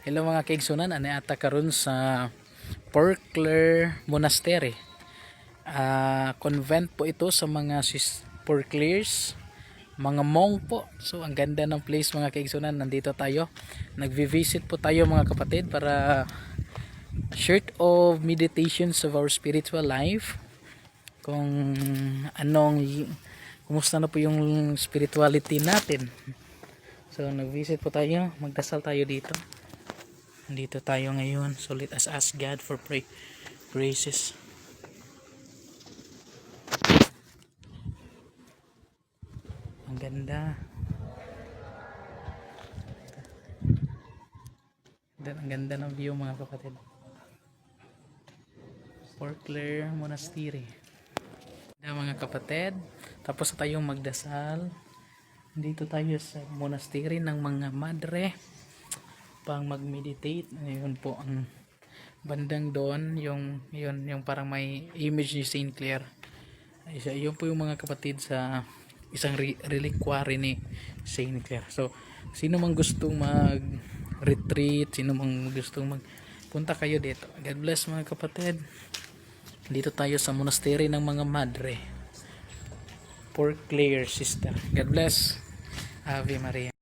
Hello mga kaigsunan, ani ata karon sa Porcler Monastery. Convent po ito sa mga Porclers, mga monk po. So ang ganda ng place mga kaigsunan, nandito tayo. Nagvi-visit po tayo mga kapatid para short of meditations of our spiritual life. Kung kumusta na po yung spirituality natin. So nag-visit po tayo, magdasal tayo dito. Dito tayo ngayon, so let us ask God for praises. Ang ganda. Ang ganda ng view mga kapatid. Porcler Monastery. Mga kapatid, tapos tayong magdasal. Dito tayo sa monastery ng mga madre pang mag-meditate. Ayun po ang bandang doon, yung parang may image ni Saint Clare. Ayun po yung mga kapatid sa isang reliquary ni Saint Clare. So sino mang gustong mag-retreat, sino mang gustong magpunta kayo dito. God bless mga kapatid. Dito tayo sa monastery ng mga madre. Porcler sister. God bless. Ave Maria.